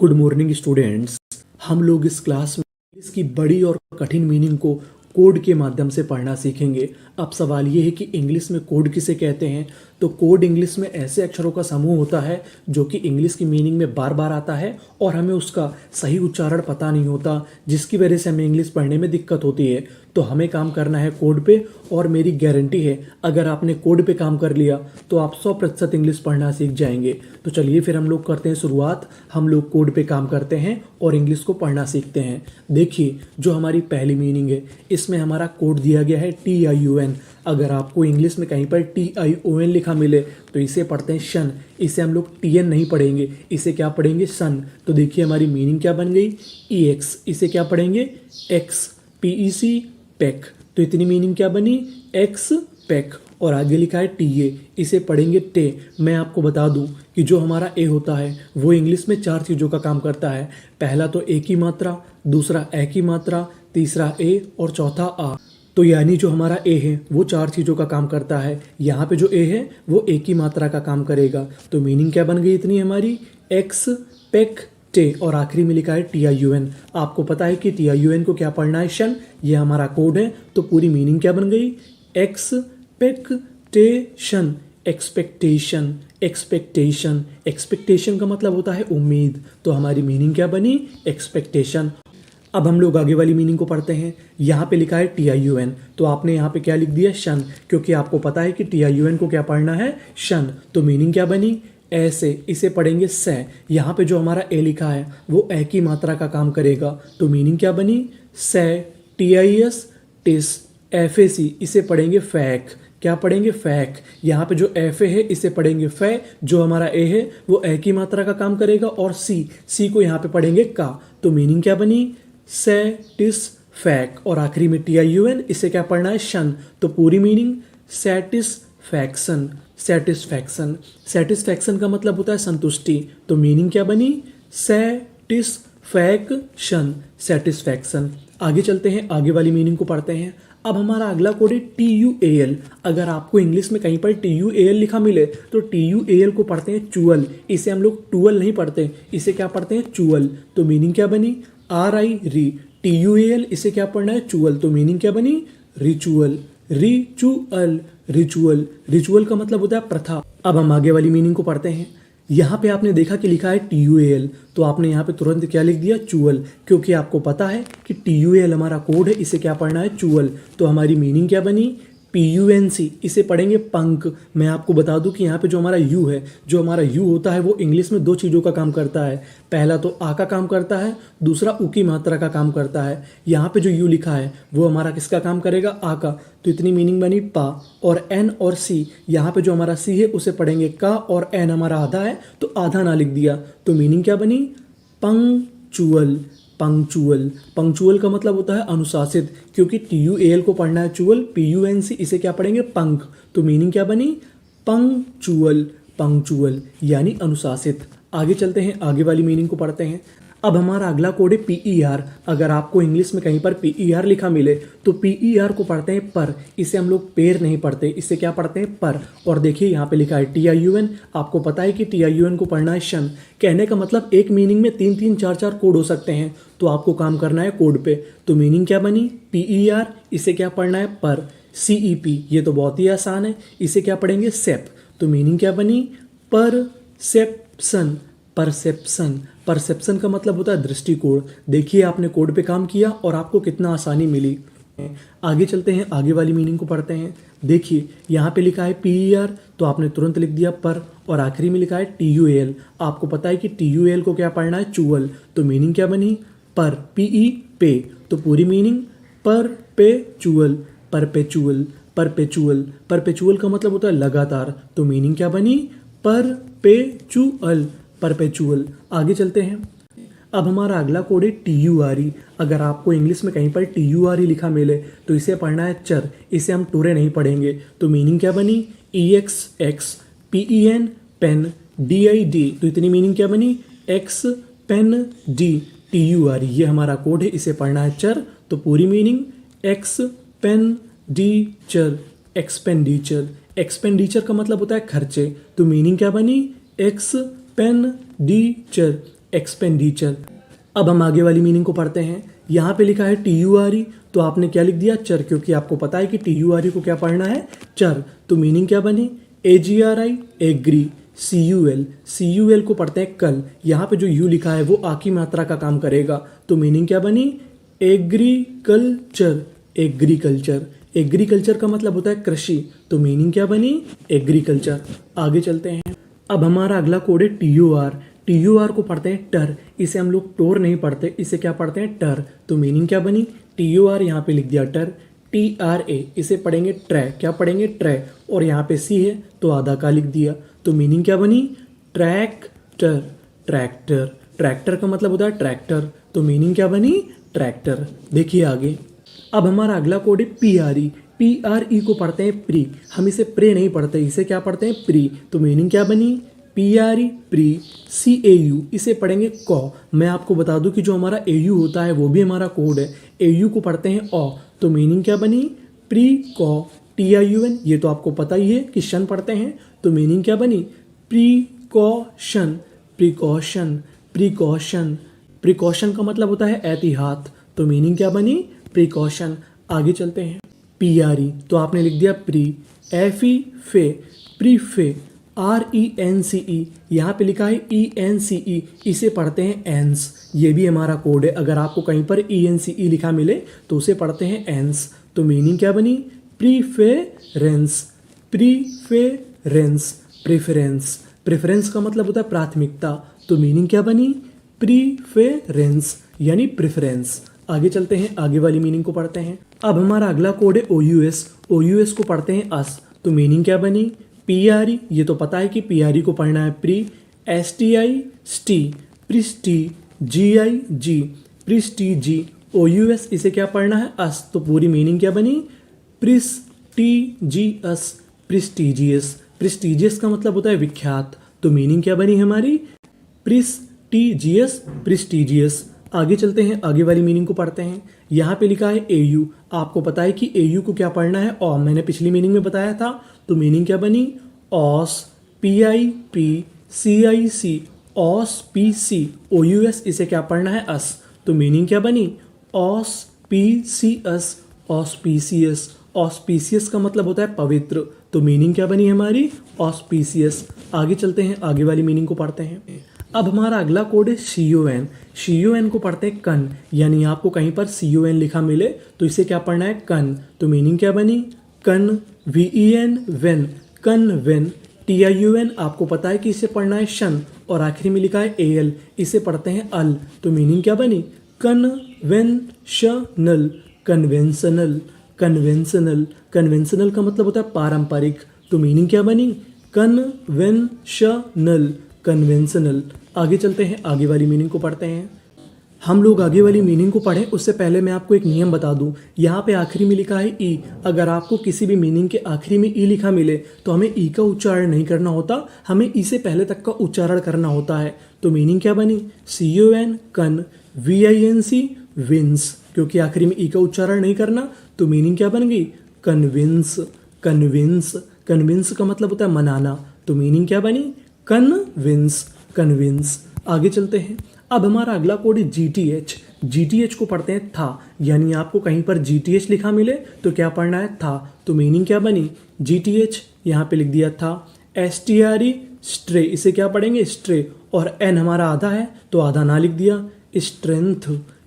Good morning students. हम लोग इस क्लास में इसकी बड़ी और कठिन मीनिंग को कोड के माध्यम से पढ़ना सीखेंगे। अब सवाल ये है कि इंग्लिश में कोड किसे कहते हैं। तो कोड इंग्लिश में ऐसे अक्षरों का समूह होता है जो कि इंग्लिश की मीनिंग में बार बार आता है और हमें उसका सही उच्चारण पता नहीं होता, जिसकी वजह से हमें इंग्लिश पढ़ने में दिक्कत होती है। तो हमें काम करना है कोड पे, और मेरी गारंटी है अगर आपने कोड पे काम कर लिया तो आप 100% इंग्लिश पढ़ना सीख जाएंगे। तो चलिए फिर हम लोग करते हैं शुरुआत। हम लोग कोड पे काम करते हैं और इंग्लिश को पढ़ना सीखते हैं। देखिए, जो हमारी पहली मीनिंग है इसमें हमारा कोड दिया गया है TIUN। अगर आपको इंग्लिश में कहीं पर TION लिखा मिले तो इसे पढ़ते हैं शन। इसे हम लोग TN नहीं पढ़ेंगे, इसे क्या पढ़ेंगे सन। तो देखिए हमारी मीनिंग क्या बन गई, EX। इसे क्या पढ़ेंगे X, PEC पैक। तो इतनी मीनिंग क्या बनी, एक्स पैक। और आगे लिखा है TA, इसे पढ़ेंगे टे। मैं आपको बता दूं कि जो हमारा ए होता है वो इंग्लिश में 4 चीज़ों का काम करता है। पहला तो ए की मात्रा, दूसरा ए की मात्रा, तीसरा ए और चौथा आ। तो यानी जो हमारा ए है वो 4 चीज़ों का काम करता है। यहाँ पे जो ए है वो ए की मात्रा का काम करेगा। तो मीनिंग क्या बन गई इतनी हमारी, एक्स पैक टे। और आखिरी में लिखा है TIUN। आपको पता है कि TIUN को क्या पढ़ना है, शन। ये हमारा कोड है। तो पूरी मीनिंग क्या बन गई, एक्सपेक्टेशन। एक्सपेक्टेशन, एक्सपेक्टेशन, एक्सपेक्टेशन का मतलब होता है उम्मीद। तो हमारी मीनिंग क्या बनी, एक्सपेक्टेशन। अब हम लोग आगे वाली मीनिंग को पढ़ते हैं। यहाँ पे लिखा है TIUN, तो आपने यहाँ पे क्या लिख दिया, शन, क्योंकि आपको पता है कि TIUN को क्या पढ़ना है, शन। तो मीनिंग क्या बनी, ऐसे। इसे पढ़ेंगे से। यहाँ पे जो हमारा ए लिखा है वो ए की मात्रा का काम करेगा। तो मीनिंग क्या बनी, से, TIS टिस, FAC। इसे पढ़ेंगे फैक। क्या पढ़ेंगे, फैक। यहाँ पे जो FA है इसे पढ़ेंगे फै। जो हमारा ए है वो ए की मात्रा का काम करेगा। और सी को यहाँ पे पढ़ेंगे का। तो मीनिंग क्या बनी, से टिस फैक। और आखिरी में TIUN, इसे क्या पढ़ना है, शन। तो पूरी मीनिंग सेटिस्फैक्शन। सेटिस्फैक्शन, सेटिस्फैक्शन का मतलब होता है संतुष्टि। तो मीनिंग क्या बनी, सेटिस्फैक्शन, सेटिस्फैक्शन। आगे चलते हैं, आगे वाली मीनिंग को पढ़ते हैं। अब हमारा अगला कोड है TUAL। अगर आपको इंग्लिश में कहीं पर TUAL लिखा मिले तो TUAL को पढ़ते हैं चुअल। इसे हम लोग टूअल नहीं पढ़ते, इसे क्या पढ़ते हैं, चुअल। तो मीनिंग क्या बनी, RI री। TUAL, इसे क्या पढ़ना है, चुअल। तो मीनिंग क्या बनी, रिचुअल। रिचुअल, रिचुअल, रिचुअल का मतलब होता है प्रथा। अब हम आगे वाली मीनिंग को पढ़ते हैं। यहाँ पे आपने देखा कि लिखा है TUAL, तो आपने यहाँ पे तुरंत क्या लिख दिया, चुअल, क्योंकि आपको पता है कि TUAL हमारा कोड है, इसे क्या पढ़ना है, चुअल। तो हमारी मीनिंग क्या बनी, PUNC। इसे पढ़ेंगे पंक। मैं आपको बता दूं कि यहाँ पे जो हमारा यू है, जो हमारा यू होता है वो इंग्लिश में 2 चीज़ों का काम करता है। पहला तो आ का काम करता है, दूसरा उ की मात्रा का काम करता है। यहाँ पे जो यू लिखा है वो हमारा किसका काम करेगा, आ का। तो इतनी मीनिंग बनी पा। और एन और सी, यहाँ पे जो हमारा सी है उसे पढ़ेंगे का, और एन हमारा आधा है तो आधा ना लिख दिया। तो मीनिंग क्या बनी, पंक्चुअल। पंक्चुअल, पंक्चुअल का मतलब होता है अनुशासित, क्योंकि TUAL को पढ़ना है चुअल। PUNC, इसे क्या पढ़ेंगे, पंख। तो मीनिंग क्या बनी, पंक्चुअल, पंक्चुअल यानी अनुशासित। आगे चलते हैं, आगे वाली मीनिंग को पढ़ते हैं। अब हमारा अगला कोड है PER। अगर आपको इंग्लिश में कहीं पर PER लिखा मिले तो PER को पढ़ते हैं पर। इसे हम लोग पेर नहीं पढ़ते, इसे क्या पढ़ते हैं, पर। और देखिए यहाँ पे लिखा है TIUN। आपको पता है कि TIUN को पढ़ना है शन। कहने का मतलब एक मीनिंग में 3-3, 4-4 कोड हो सकते हैं, तो आपको काम करना है कोड पे। तो मीनिंग क्या बनी, PER, इसे क्या पढ़ना है, पर। CEP, ये तो बहुत ही आसान है, इसे क्या पढ़ेंगे, सेप। तो मीनिंग क्या बनी, परसेप्शन। परसेप्शन, परसेप्शन का मतलब होता है दृष्टिकोण। देखिए आपने कोड पे काम किया और आपको कितना आसानी मिली। आगे चलते हैं, आगे वाली मीनिंग को पढ़ते हैं। देखिए यहाँ पे लिखा है PER, तो आपने तुरंत लिख दिया पर। और आखिरी में लिखा है TUAL। आपको पता है कि TUAL को क्या पढ़ना है, चुअल। तो मीनिंग क्या बनी, पर, PE पे। तो पूरी meaning perpetual, perpetual, perpetual. Perpetual का मतलब होता है लगातार। तो मीनिंग क्या बनी, परपेचुअल, परपेचुअल। आगे चलते हैं। अब हमारा अगला कोड है TURE। अगर आपको इंग्लिश में कहीं पर TURE लिखा मिले तो इसे पढ़ना है चर। इसे हम टूरे नहीं पढ़ेंगे। तो मीनिंग क्या बनी, EXX, PEN पेन, DID। तो इतनी मीनिंग क्या बनी, एक्स पेन D, TURE। ये हमारा कोड है, इसे पढ़ना है चर। तो पूरी मीनिंग एक्सपेंडिचर, एक्सपेंडिचर। एक्सपेंडिचर का मतलब होता है खर्चे। तो मीनिंग क्या बनी, एक्सपेंडिचर, एक्सपेंडिचर। अब हम आगे वाली मीनिंग को पढ़ते हैं। यहाँ पे लिखा है TURE, तो आपने क्या लिख दिया? चर, क्योंकि आपको पता है कि TURE को क्या पढ़ना है? चर। तो मीनिंग क्या बनी? AGRI agree. CUL को पढ़ते हैं कल। यहाँ पे जो यू लिखा है वो आ की मात्रा का काम करेगा, तो मीनिंग क्या बनी? एग्रीकल्चर। एग्रीकल्चर का मतलब होता है कृषि, तो मीनिंग क्या बनी? एग्रीकल्चर। आगे चलते हैं। अब हमारा अगला कोड है TUR को पढ़ते हैं टर। इसे हम लोग टोर नहीं पढ़ते, इसे क्या पढ़ते हैं? टर। तो मीनिंग क्या बनी? TUR यहाँ पे लिख दिया टर। TRA इसे पढ़ेंगे ट्रै। क्या पढ़ेंगे? ट्रै। और यहाँ पे C है तो आधा का लिख दिया, तो मीनिंग क्या बनी? ट्रैक्टर का मतलब होता है ट्रैक्टर, तो मीनिंग क्या बनी? ट्रैक्टर। देखिए आगे। अब हमारा अगला कोड है PRE को पढ़ते हैं प्री। हम इसे प्रे नहीं पढ़ते, इसे क्या पढ़ते हैं? प्री। तो मीनिंग क्या बनी? PRE pre. CAU इसे पढ़ेंगे कौ। मैं आपको बता दूं कि जो हमारा AU होता है वो भी हमारा कोड है। AU को पढ़ते हैं औ, तो मीनिंग क्या बनी? प्री कौ। TIUN ये तो आपको पता ही है कि शन पढ़ते हैं, तो मीनिंग क्या बनी? प्रिकॉशन का मतलब होता है एहतियात, तो मीनिंग क्या बनी? प्रिकॉशन। आगे चलते हैं। PRE तो आपने लिख दिया प्री। FE फे, प्रीफे। RENCE यहाँ पे लिखा है ENCE, इसे पढ़ते हैं एंस। ये भी हमारा कोड है। अगर आपको कहीं पर ENCE लिखा मिले तो उसे पढ़ते हैं एंस, तो मीनिंग क्या बनी? प्रेफरेंस का मतलब होता है प्राथमिकता, तो मीनिंग क्या बनी? प्रीफेरेंस यानी प्रेफरेंस। आगे चलते हैं, आगे वाली मीनिंग को पढ़ते हैं। अब हमारा अगला कोड है OUS को पढ़ते हैं अस, तो मीनिंग क्या बनी? PRE ये तो पता है कि PRE को पढ़ना है प्री। STI स्टी, प्रिस्टी। GI प्रिस्टीजी। OUS इसे क्या पढ़ना है? अस, तो पूरी मीनिंग क्या बनी? प्रिस्टीजियस का मतलब होता है विख्यात, तो मीनिंग क्या बनी हमारी? प्रिस्टीजियस। आगे चलते हैं, आगे वाली मीनिंग को पढ़ते हैं। यहाँ पे लिखा है AU, आपको पता है कि AU को क्या पढ़ना है? और मैंने पिछली मीनिंग में बताया था, तो मीनिंग क्या बनी? ऑस। PIP CIC ऑस PC। OUS इसे क्या पढ़ना है? अस, तो मीनिंग क्या बनी? ऑस्पीसियस का मतलब होता है पवित्र, तो मीनिंग क्या बनी हमारी? ऑस्पीसियस। आगे चलते हैं, आगे वाली मीनिंग को पढ़ते हैं। अब हमारा अगला कोड है CON को पढ़ते हैं कन। यानी आपको कहीं पर CON लिखा मिले तो इसे क्या पढ़ना है? कन। तो मीनिंग क्या बनी? कन। VEN when, कन्वेन। TIUN आपको पता है कि इसे पढ़ना है शन, और आखिरी में लिखा है AL, इसे पढ़ते हैं अल, तो मीनिंग क्या बनी? कन्वेंशनल का मतलब होता है पारंपरिक, तो मीनिंग क्या बनी? कन्वेंशनल। आगे चलते हैं, आगे वाली मीनिंग को पढ़ते हैं। हम लोग आगे वाली मीनिंग को पढ़ें उससे पहले मैं आपको एक नियम बता दूं। यहाँ पे आखिरी में लिखा है ई। अगर आपको किसी भी मीनिंग के आखिरी में ई लिखा मिले तो हमें ई का उच्चारण नहीं करना होता, हमें ई से पहले तक का उच्चारण करना होता है। तो मीनिंग क्या बनी? CON कन, VINC विंस, क्योंकि आखिरी में ई का उच्चारण नहीं करना, तो मीनिंग क्या बन गई? कन्विंस का मतलब होता है मनाना, तो मीनिंग क्या बनी? कन्विंस। आगे चलते हैं। अब हमारा अगला कोड है GTH को पढ़ते हैं था। यानी आपको कहीं पर GTH लिखा मिले तो क्या पढ़ना है? था। तो मीनिंग क्या बनी? GTH यहाँ पे लिख दिया था। STRE स्ट्रे, इसे क्या पढ़ेंगे? स्ट्रे। और N हमारा आधा है तो आधा ना लिख दिया।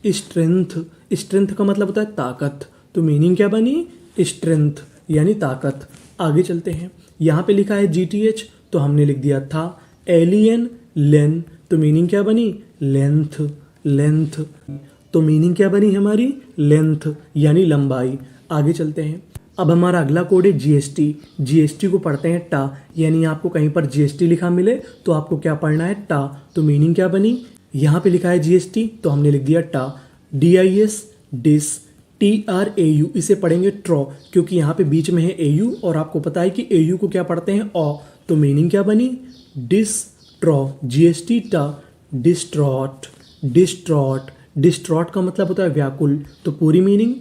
स्ट्रेंथ का मतलब होता है ताकत, तो मीनिंग क्या बनी? स्ट्रेंथ यानी ताकत। आगे चलते हैं। यहाँ पे लिखा है GTH तो हमने लिख दिया था। एलियन लेन, तो मीनिंग क्या बनी? लेंथ। तो मीनिंग क्या बनी हमारी? लेंथ यानी लंबाई। आगे चलते हैं। अब हमारा अगला कोड है GST को पढ़ते हैं टा। यानी आपको कहीं पर GST लिखा मिले तो आपको क्या पढ़ना है? टा। तो मीनिंग क्या बनी? यहाँ पे लिखा है GST तो हमने लिख दिया टा। DIS dish. TRAU इसे पढ़ेंगे ट्रॉ, क्योंकि यहाँ पे बीच में है AU और आपको पता है कि AU को क्या पढ़ते हैं? ऑ। तो मीनिंग क्या बनी? डिस्ट्रॉ। GST टा। डिस्ट्रॉट का मतलब होता है व्याकुल, तो पूरी मीनिंग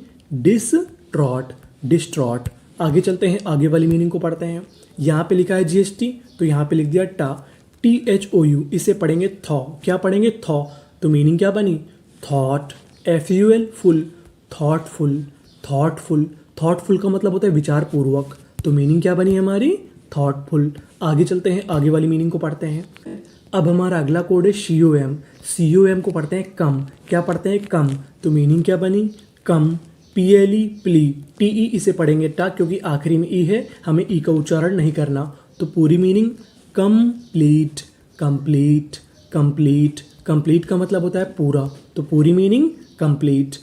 डिस्ट्रॉट। आगे चलते हैं, आगे वाली मीनिंग को पढ़ते हैं। यहाँ पे लिखा है GST तो यहाँ पे लिख दिया टा। THOU, इसे पढ़ेंगे थॉ। क्या पढ़ेंगे? थॉ। तो मीनिंग क्या बनी? Thought, FUL, full, thoughtful, thoughtful. Thoughtful का मतलब होता है विचार पूर्वक। तो मीनिंग क्या बनी हमारी? थॉटफुल। आगे चलते हैं, आगे वाली मीनिंग को पढ़ते हैं। अब हमारा अगला कोड है COM। COM को पढ़ते हैं कम। क्या पढ़ते हैं? कम। तो मीनिंग क्या बनी? कम, PLE, प्ली, TE इसे पढ़ेंगे टा, क्योंकि आखिरी में ई है, हमें ई का उच्चारण नहीं करना। तो पूरी meaning complete, complete, complete. Complete का मतलब होता है पूरा, तो पूरी मीनिंग कंप्लीट।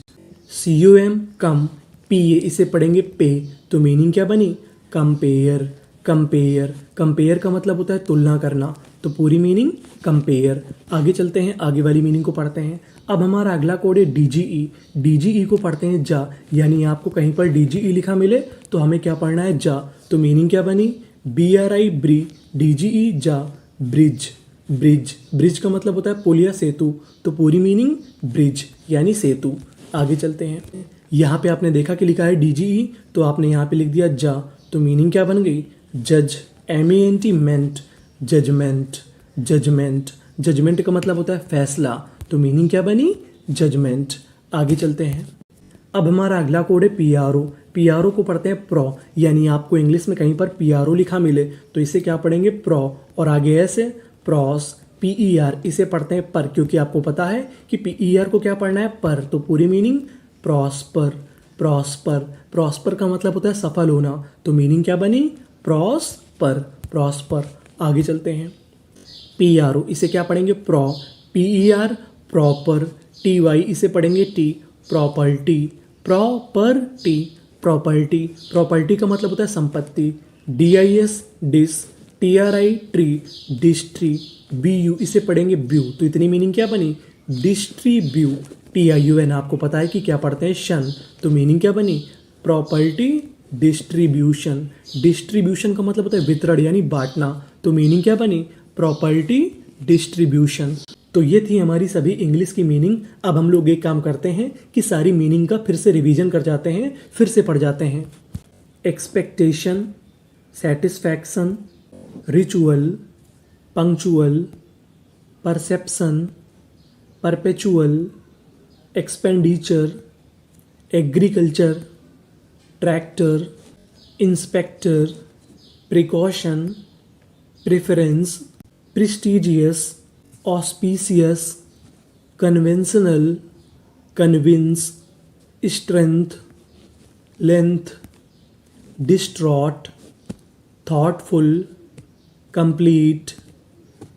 COM कम, PA इसे पढ़ेंगे पे। तो मीनिंग क्या बनी? Compare, compare. कंपेयर का मतलब होता है तुलना करना, तो पूरी मीनिंग कंपेयर। आगे चलते हैं, आगे वाली मीनिंग को पढ़ते हैं। अब हमारा अगला कोड है DGE। DGE को पढ़ते हैं जा, यानी आपको कहीं पर DGE लिखा मिले तो हमें क्या पढ़ना है? जा। तो मीनिंग क्या बनी? BRI, ब्री, DGE जा, ब्रिज, ब्रिज। ब्रिज का मतलब होता है पुल या सेतु, तो पूरी मीनिंग ब्रिज यानी सेतु। आगे चलते हैं, यहाँ पे आपने देखा कि लिखा है DGE, तो आपने यहाँ पे लिख दिया जा, तो मीनिंग क्या बन गई? जज, MENT, मेंट, जजमेंट, जजमेंट। जजमेंट का मतलब होता है फैसला, तो मीनिंग क्या बनी? जजमेंट। आगे चलते हैं, अब हमारा अगला कोड है PRO। PRO को पढ़ते हैं प्रो, यानी आपको इंग्लिश में कहीं पर PRO लिखा मिले तो इसे क्या पढ़ेंगे? प्रो। और आगे ऐसे प्रॉस, PER इसे पढ़ते हैं पर, क्योंकि आपको पता है कि PER को क्या पढ़ना है? पर। तो पूरी मीनिंग प्रॉस्पर, प्रॉस्पर। प्रॉस्पर का मतलब होता है सफल होना, तो मीनिंग क्या बनी? Prosper, prosper. आगे चलते हैं, PRO इसे क्या पढ़ेंगे? प्रो। PER प्रॉपर, TY इसे पढ़ेंगे टी, प्रॉपर्टी, प्रॉपर्टी, प्रॉपर्टी। प्रॉपर्टी का मतलब होता है संपत्ति। DIS dis, TRI tri, distri, BU इसे पढ़ेंगे ब्यू, तो इतनी मीनिंग क्या बनी? डिस्ट्रीब्यू। TIUN आपको पता है कि क्या पढ़ते हैं? शन, तो मीनिंग क्या बनी? Property distribution. डिस्ट्रीब्यूशन का मतलब होता है वितरण यानी बांटना, तो मीनिंग क्या बनी? Property distribution. तो ये थी हमारी सभी इंग्लिश की मीनिंग। अब हम लोग एक काम करते हैं कि सारी मीनिंग का फिर से रिवीजन कर जाते हैं, फिर से पढ़ जाते हैं। Expectation, satisfaction, ritual, punctual, perception, perpetual, expenditure, agriculture, tractor, inspector, precaution, preference, prestigious, auspicious, conventional, convince, strength, length, distraught, thoughtful, complete,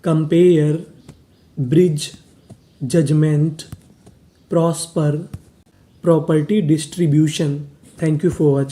compare, bridge, judgement, prosper, property distribution. Thank you for watching.